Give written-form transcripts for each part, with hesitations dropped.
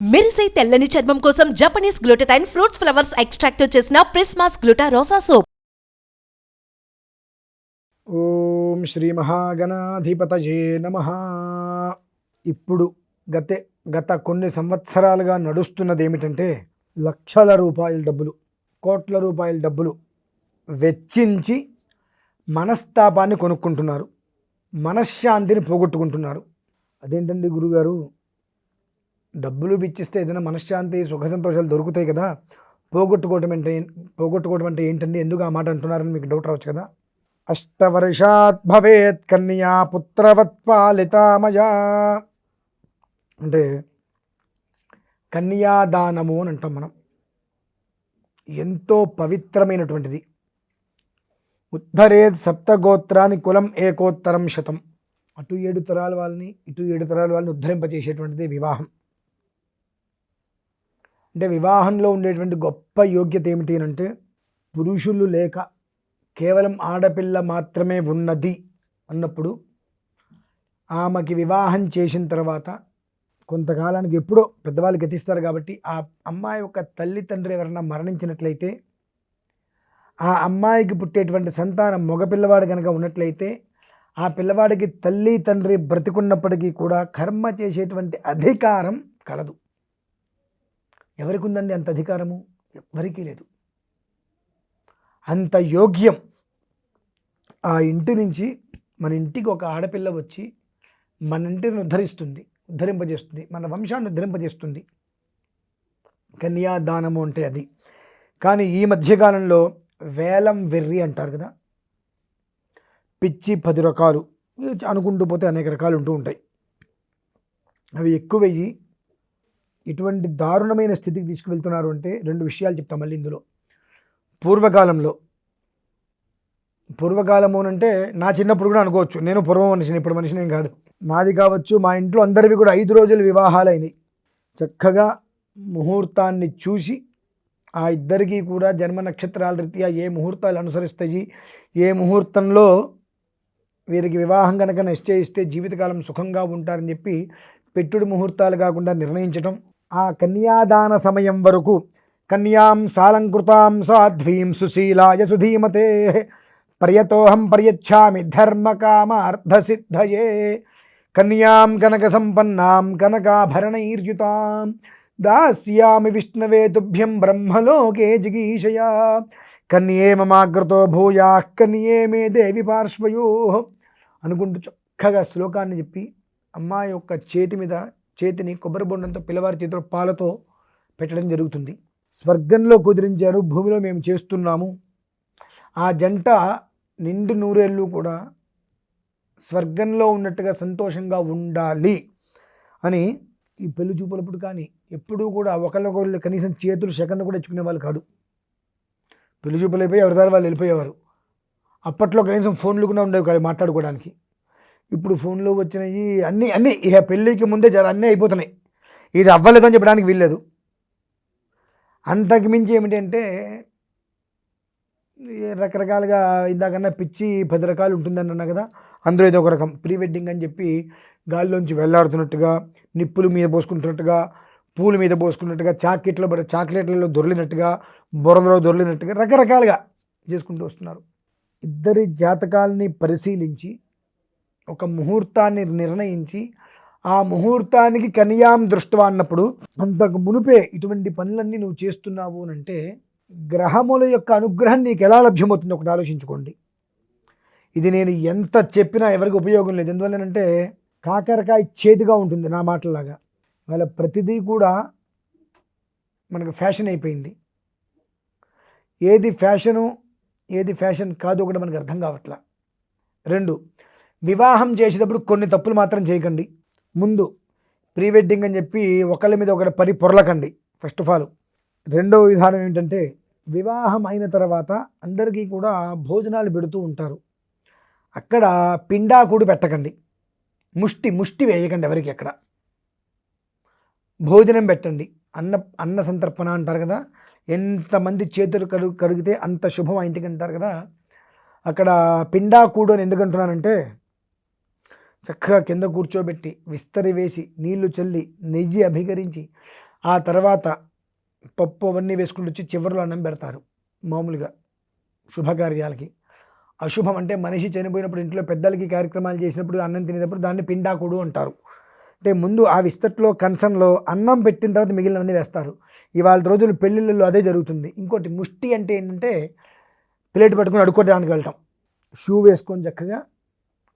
మెరిసే తెల్లని చర్మం కోసం Japanese glutathione fruits flowers extract తో చేసిన ప్రిస్మాస్ గ్లూటా రోసా సోప్. ఓం శ్రీ మహాగణాధిపతయే నమః. ఇప్పుడు గత కొన్ని సంవత్సరాలుగా నడుస్తున్నది ఏమిటంటే, లక్షల రూపాయల డబ్బులు, కోట్ల రూపాయల డబ్బులు వెచ్చించి మనస్తాపాన్ని కొనుక్కుంటున్నారు, మనశ్శాంతిని పోగొట్టుకుంటున్నారు. అదేంటండి గురుగారు, డబ్బులు వెచ్చిస్తే ఏదైనా మనశ్శాంతి సుఖ సంతోషాలు దొరుకుతాయి కదా, పోగొట్టుకోవడం అంటే ఏంటండి, ఎందుకు ఆ మాట అంటున్నారని మీకు డౌట్ రావచ్చు కదా. అష్టవర్షాత్ భవేత్ కన్యా పుత్రవత్ పాలితామయా అంటే కన్యాదానము అని అంటాం మనం. ఎంతో పవిత్రమైనటువంటిది. ఉద్ధరేత్ సప్తగోత్రాన్ని కులం ఏకోత్తరం శతం. అటు 7 తరాల వాళ్ళని ఇటు 7 తరాల వాళ్ళని ఉద్ధరింపజేసేటువంటిది వివాహం. అంటే వివాహంలో ఉండేటువంటి గొప్ప యోగ్యత ఏమిటి అంటే, పురుషులు లేక కేవలం ఆడపిల్ల మాత్రమే ఉన్నది అన్నప్పుడు ఆమెకి వివాహం చేసిన తర్వాత కొంతకాలానికి ఎప్పుడో పెద్దవాళ్ళు గతిస్తారు కాబట్టి, ఆ అమ్మాయి యొక్క తల్లి తండ్రి ఎవరైనా మరణించినట్లయితే, ఆ అమ్మాయికి పుట్టేటువంటి సంతానం మగపిల్లవాడు కనుక ఉన్నట్లయితే, ఆ పిల్లవాడికి తల్లి తండ్రి బ్రతికున్నప్పటికీ కూడా కర్మ చేసేటువంటి అధికారం కలదు. ఎవరికి ఉందండి అంత అధికారము? ఎవరికీ లేదు. అంత యోగ్యం. ఆ ఇంటి నుంచి మన ఇంటికి ఒక ఆడపిల్ల వచ్చి మన ఇంటిని ఉద్ధరింపజేస్తుంది, మన వంశాన్ని ఉద్ధరింపజేస్తుంది. కన్యాదానము అంటే అది. కానీ ఈ మధ్యకాలంలో వేలం వెర్రి అంటారు కదా, పిచ్చి 10 రకాలు అనుకుంటూ పోతే అనేక రకాలు ఉంటూ ఉంటాయి. అవి ఎక్కువయ్యి ఇటువంటి దారుణమైన స్థితికి తీసుకువెళ్తున్నారు. అంటే 2 విషయాలు చెప్తాం మళ్ళీ ఇందులో. పూర్వకాలము అంటే నా చిన్నప్పుడు కూడా అనుకోవచ్చు, నేను పూర్వ మనిషిని, ఇప్పుడు మనిషినేం కాదు. నాది కావచ్చు, మా ఇంట్లో అందరివి కూడా 5 రోజులు వివాహాలైనవి. చక్కగా ముహూర్తాన్ని చూసి ఆ ఇద్దరికీ కూడా జన్మ నక్షత్రాల రీత్యా ఏ ముహూర్తాలు అనుసరిస్తాయి, ఏ ముహూర్తంలో వీరికి వివాహం కనుక నిశ్చయిస్తే జీవితకాలం సుఖంగా ఉంటారని చెప్పి పెట్టుడు ముహూర్తాలు కాకుండా నిర్ణయించటం. ఆ కన్యాదాన సమయం వరకు కన్యాం సాలంకృతాం సాధ్వీం సుశీలాయ సుధీమతే పర్యతోహం పర్యచ్ఛామి ధర్మకామార్థసిద్ధయే కన్యాం కనక సంపన్నాం కనకాభరణైర్యుతాం దాస్యామి విష్ణవే తుభ్యం బ్రహ్మలోకే జిగీషయా కన్యే మమాగ్రతో భూయాః కన్యే మే దేవి పార్శ్వయో అనుకుంటూ చక్కగా శ్లోకాన్ని చెప్పి అమ్మాయి యొక్క చేతిని కొబ్బరి బొండంతో పిల్లవారి చేతిలో పాలతో పెట్టడం జరుగుతుంది. స్వర్గంలో కుదిరించారు, భూమిలో మేము చేస్తున్నాము. ఆ జంట నిండు నూరేళ్ళు కూడా స్వర్గంలో ఉన్నట్టుగా సంతోషంగా ఉండాలి అని ఈ పెళ్లి చూపులప్పుడు కానీ ఎప్పుడూ కూడా ఒకళ్ళొకళ్ళు కనీసం చేతులు సెకండ్ కూడా ఇచ్చుకునే వాళ్ళు కాదు. పెళ్లి చూపులు అయిపోయి ఎవరిదారు వాళ్ళు వెళ్ళిపోయేవారు. అప్పట్లో కనీసం ఫోన్లు కూడా ఉండేవి కాదు మాట్లాడుకోవడానికి. ఇప్పుడు ఫోన్లో వచ్చినాయి అన్నీ ఇక పెళ్ళికి ముందే అన్నీ అయిపోతున్నాయి. ఇది అవ్వలేదని చెప్పడానికి వీల్లేదు. అంతకు మించి ఏమిటంటే రకరకాలుగా ఇందాకన్నా పిచ్చి 10 రకాలు ఉంటుందని అన్నా కదా, అందులో ఏదో ఒక రకం ప్రీ వెడ్డింగ్ అని చెప్పి గాల్లోంచి వెళ్లాడుతున్నట్టుగా, నిప్పుల మీద పోసుకుంటున్నట్టుగా, పూల మీద పోసుకున్నట్టుగా, చాక్లెట్లలో దొర్లినట్టుగా, బురదలో దొర్లినట్టుగా రకరకాలుగా చేసుకుంటూ వస్తున్నారు. ఇద్దరి జాతకాలని పరిశీలించి ఒక ముహూర్తాన్ని నిర్ణయించి ఆ ముహూర్తానికి కన్యాం దృష్ట్వా అన్నప్పుడు, అంతకు మునుపే ఇటువంటి పనులన్నీ నువ్వు చేస్తున్నావు అని అంటే గ్రహముల యొక్క అనుగ్రహం నీకు ఎలా లభ్యమవుతుందో ఒకటి ఆలోచించుకోండి. ఇది నేను ఎంత చెప్పినా ఎవరికి ఉపయోగం లేదు. ఎందువల్లనంటే కాకరకాయ చేదుగా ఉంటుంది నా మాటలాగా. వాళ్ళ ప్రతిదీ కూడా మనకు ఫ్యాషన్ అయిపోయింది. ఏది ఫ్యాషను ఏది ఫ్యాషన్ కాదో కూడా మనకు అర్థం కావట్లా. 2, వివాహం చేసేటప్పుడు కొన్ని తప్పులు మాత్రం చేయకండి. ముందు ప్రీ వెడ్డింగ్ అని చెప్పి ఒకళ్ళ మీద ఒకటి పొరలకండి ఫస్ట్ ఆఫ్ ఆల్. రెండవ విధానం ఏంటంటే, వివాహం అయిన తర్వాత అందరికీ కూడా భోజనాలు పెడుతూ ఉంటారు. అక్కడ పిండాకుడు పెట్టకండి, ముష్టి వేయకండి ఎవరికి. అక్కడ భోజనం పెట్టండి. అన్న సంతర్పణ అంటారు కదా, ఎంతమంది చేతులు కడిగితే అంత శుభం ఆ ఇంటికి అంటారు కదా. అక్కడ పిండాకుడు అని ఎందుకంటున్నానంటే, చక్కగా కింద కూర్చోబెట్టి విస్తరి వేసి నీళ్లు చల్లి నెయ్యి అభికరించి ఆ తర్వాత పప్పు అవన్నీ వేసుకుంటూ వచ్చి చివరిలో అన్నం పెడతారు. మామూలుగా శుభకార్యాలకి. అశుభం అంటే మనిషి చనిపోయినప్పుడు ఇంట్లో పెద్దలకి కార్యక్రమాలు చేసినప్పుడు అన్నం తినేటప్పుడు దాన్ని పిండాకుడు అంటారు. అంటే ముందు ఆ విస్తట్లో కంచంలో అన్నం పెట్టిన తర్వాత మిగిలినవన్నీ వేస్తారు. ఇవాళ రోజులు పెళ్ళిళ్ళలో అదే జరుగుతుంది. ఇంకోటి ముష్టి అంటే ఏంటంటే ప్లేట్ పట్టుకొని అడుక్కోవడానికి వెళ్తాం. షూ వేసుకొని చక్కగా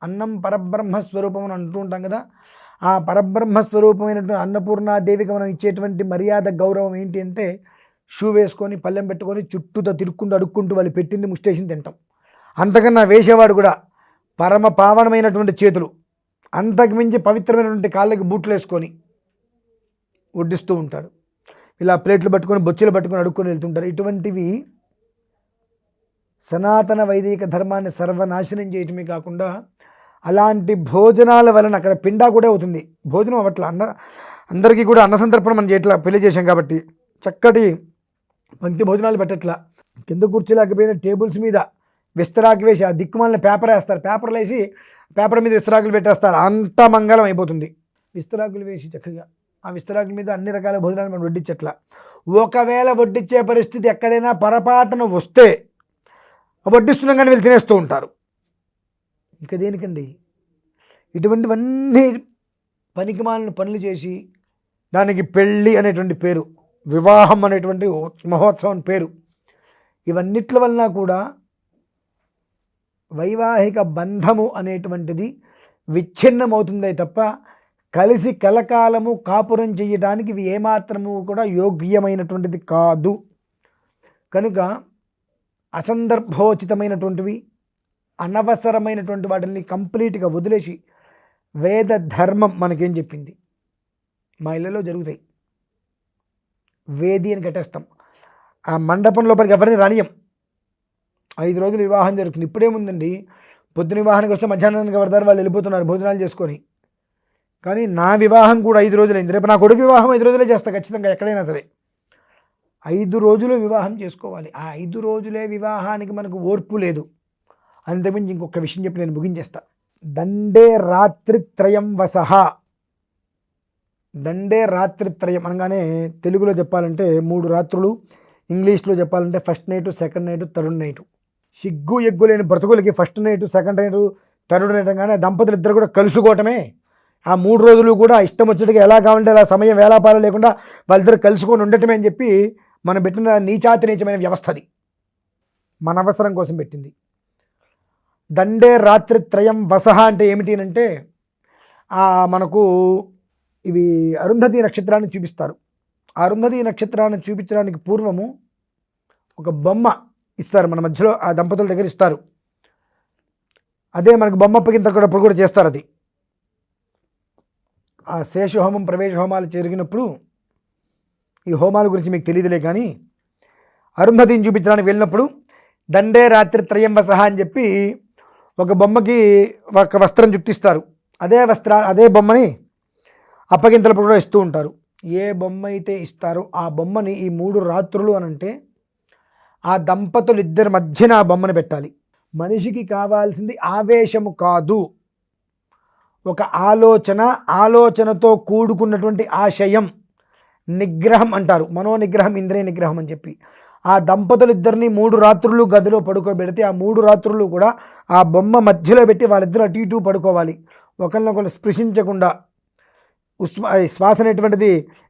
అన్నం పరబ్రహ్మ స్వరూపం అని అంటూ ఉంటాం కదా. ఆ పరబ్రహ్మ స్వరూపమైనటువంటి అన్నపూర్ణాదేవికి మనం ఇచ్చేటువంటి మర్యాద గౌరవం ఏంటి అంటే షూ వేసుకొని పళ్ళెం పెట్టుకొని చుట్టూతో తిరుక్కుంటూ అడుక్కుంటూ వాళ్ళు పెట్టింది ముష్టేషన్ తింటాం. అంతకన్నా వేసేవాడు కూడా పరమ పావనమైనటువంటి చేతులు, అంతకుమించి పవిత్రమైనటువంటి కాళ్ళకి బూట్లు వేసుకొని వడ్డిస్తూ ఉంటాడు. ఇలా ప్లేట్లు పట్టుకొని బొచ్చెలు పట్టుకొని అడుక్కొని వెళ్తుంటారు. ఇటువంటివి సనాతన వైదిక ధర్మాన్ని సర్వనాశనం చేయటమే కాకుండా అలాంటి భోజనాల వలన అక్కడ పిండా కూడా అవుతుంది. భోజనం అవట్ల అందరికీ కూడా అన్న సంతర్పణ మనం చేయట్లా, పెళ్లి చేసాం కాబట్టి చక్కటి పంక్తి భోజనాలు పెట్టట్లా. కింద కూర్చోలేకపోయిన టేబుల్స్ మీద విస్తరాకు వేసి ఆ దిక్కుమాలిన పేపర్ వేస్తారు. పేపర్లు వేసి పేపర్ మీద విస్తరాకులు పెట్టేస్తారు. అంత మంగళం అయిపోతుంది. విస్తరాకులు వేసి చక్కగా ఆ విస్తరాకుల మీద అన్ని రకాల భోజనాలు మనం వడ్డించట్లా. ఒకవేళ వడ్డించే పరిస్థితి ఎక్కడైనా పొరపాటున వస్తే వడ్డిస్తున్నాం కానీ వీళ్ళు తినేస్తూ ఉంటారు. ఇంకా దేనికండి? ఇటువంటివన్నీ పనికిమాలిన పనులు చేసి దానికి పెళ్ళి అనేటువంటి పేరు, వివాహం అనేటువంటి మహోత్సవం పేరు, ఇవన్నిట్ల వలన కూడా వైవాహిక బంధము అనేటువంటిది విచ్ఛిన్నమవుతుందే తప్ప కలిసి కలకాలము కాపురం చేయడానికి ఇవి ఏమాత్రము కూడా యోగ్యమైనటువంటిది కాదు. కనుక అసందర్భోచితమైనటువంటివి, అనవసరమైనటువంటి వాటిని కంప్లీట్గా వదిలేసి వేద ధర్మం మనకేం చెప్పింది. మా ఇళ్ళలో జరుగుతాయి. వేది అని కట్టేస్తాం. ఆ మండపం లోపలికి ఎవరిని రానియం. 5 రోజులు వివాహం జరుగుతుంది. ఇప్పుడేముందండి, పొద్దున వివాహానికి వస్తే మధ్యాహ్నానికి పడతారు, వాళ్ళు వెళ్ళిపోతున్నారు భోజనాలు చేసుకొని. కానీ నా వివాహం కూడా 5 రోజులైంది. రేపు నా కొడుకు వివాహం 5 రోజులే చేస్తా ఖచ్చితంగా, ఎక్కడైనా సరే 5 రోజులు వివాహం చేసుకోవాలి. ఆ 5 రోజులే వివాహానికి మనకు ఓర్పు లేదు. అంతకుమించి ఇంకొక విషయం చెప్పి నేను ముగించేస్తా. దండే రాత్రిత్రయం వసహ. దండే రాత్రిత్రయం అనగానే తెలుగులో చెప్పాలంటే 3 రాత్రులు, ఇంగ్లీష్లో చెప్పాలంటే first night, second night, third night. సిగ్గు ఎగ్గు లేని బ్రతుకులకి first night, second night, third night అనగానే దంపతులు ఇద్దరు కూడా కలుసుకోవటమే. ఆ 3 రోజులు కూడా ఇష్టం వచ్చేట్టుగా ఎలా కావాలంటే అలా సమయం వేలాపాలు లేకుండా వాళ్ళిద్దరు కలుసుకొని ఉండటమే అని చెప్పి మనం పెట్టిన నీచాతి నీచమైన వ్యవస్థ అది. మన అవసరం కోసం పెట్టింది. దండే రాత్రిత్రయం వసహ అంటే ఏమిటి అంటే మనకు ఇవి అరుంధతి నక్షత్రాన్ని చూపిస్తారు. ఆ అరుంధతి నక్షత్రాన్ని చూపించడానికి పూర్వము ఒక బొమ్మ ఇస్తారు మన మధ్యలో, ఆ దంపతుల దగ్గర ఇస్తారు. అదే మనకు బొమ్మ అప్పగింతప్పుడు కూడా చేస్తారు. అది ఆ శేషహోమం, ప్రవేశ హోమాలు జరిగినప్పుడు, ఈ హోమాల గురించి మీకు తెలియదులే కానీ అరుంధతిని చూపించడానికి వెళ్ళినప్పుడు దండే రాత్రిత్రయం వసహ అని చెప్పి ఒక బొమ్మకి ఒక వస్త్రం చుట్టిస్తారు. అదే బొమ్మని అప్పగింతలప్పుడు కూడా ఇస్తూ ఉంటారు. ఏ బొమ్మ అయితే ఇస్తారో ఆ బొమ్మని ఈ 3 రాత్రులు అనంటే ఆ దంపతులు ఇద్దరి మధ్యన ఆ బొమ్మను పెట్టాలి. మనిషికి కావాల్సింది ఆవేశము కాదు, ఒక ఆలోచనతో కూడుకున్నటువంటి ఆశయం, నిగ్రహం అంటారు. మనోనిగ్రహం, ఇంద్రియ నిగ్రహం అని చెప్పి ఆ దంపతులు ఇద్దరిని 3 రాత్రులు గదిలో పడుకోబెడితే ఆ 3 రాత్రులు కూడా ఆ బొమ్మ మధ్యలో పెట్టి వాళ్ళిద్దరు అటు ఇటు పడుకోవాలి. ఒకరినొకరు స్పృశించకుండా. శ్వాస అనేటువంటిది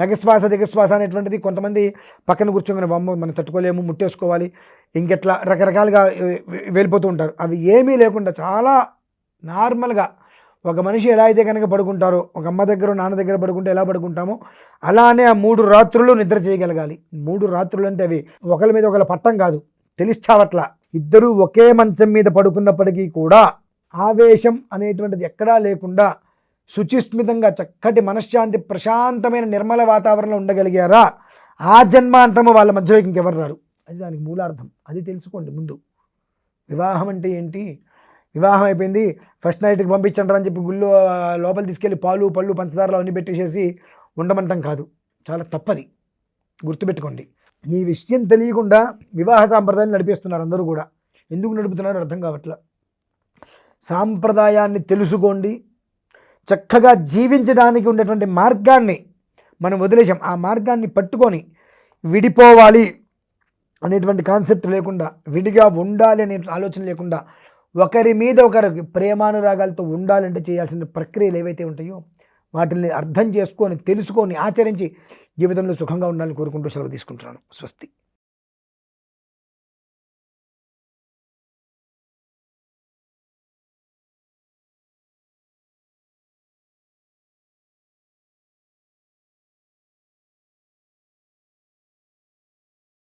ఎగశ్వాస దిగశ్వాస అనేటువంటిది కొంతమంది పక్కన కూర్చొని బొమ్మ మనం తట్టుకోలేము, ముట్టేసుకోవాలి, ఇంకెట్లా రకరకాలుగా వెళ్ళిపోతూ ఉంటారు. అవి ఏమీ లేకుండా చాలా నార్మల్గా ఒక మనిషి ఎలా అయితే కనుక పడుకుంటారో, ఒక అమ్మ దగ్గర నాన్న దగ్గర పడుకుంటే ఎలా పడుకుంటామో అలానే ఆ 3 రాత్రులు నిద్ర చేయగలగాలి. 3 రాత్రులు అంటే అవి ఒకరి మీద ఒకరి పట్టం కాదు, తెలిస్తావట్లా. ఇద్దరూ ఒకే మంచం మీద పడుకున్నప్పటికీ కూడా ఆవేశం అనేటువంటిది ఎక్కడా లేకుండా శుచిస్మితంగా చక్కటి మనశ్శాంతి, ప్రశాంతమైన నిర్మల వాతావరణంలో ఉండగలిగారా, ఆ జన్మాంతము వాళ్ళ మధ్యలోకి ఇంకెవరు రారు. అది దానికి మూలార్థం. అది తెలుసుకోండి ముందు. వివాహం అంటే ఏంటి? వివాహం అయిపోయింది, ఫస్ట్ నైట్కి పంపించండి అని చెప్పి గుళ్ళో లోపల తీసుకెళ్ళి పాలు పళ్ళు పంచదారలు అన్నీ పెట్టేసేసి ఉండమంటం కాదు. చాలా తప్పది, గుర్తుపెట్టుకోండి. ఈ విషయం తెలియకుండా వివాహ సాంప్రదాయాన్ని నడిపేస్తున్నారు అందరూ కూడా. ఎందుకు నడుపుతున్నారో అర్థం కావట్లా. సాంప్రదాయాన్ని తెలుసుకోండి, చక్కగా జీవించడానికి ఉండేటువంటి మార్గాన్ని మనం వదిలేసాం. ఆ మార్గాన్ని పట్టుకొని విడిపోవాలి అనేటువంటి కాన్సెప్ట్ లేకుండా, విడిగా ఉండాలి అనే ఆలోచన లేకుండా, ఒకరి మీద ఒకరికి ప్రేమానురాగాలతో ఉండాలంటే చేయాల్సిన ప్రక్రియలు ఏవైతే ఉంటాయో వాటిని అర్థం చేసుకొని, తెలుసుకొని, ఆచరించి జీవితంలో సుఖంగా ఉండాలని కోరుకుంటూ సెలవు తీసుకుంటున్నాను. స్వస్తి.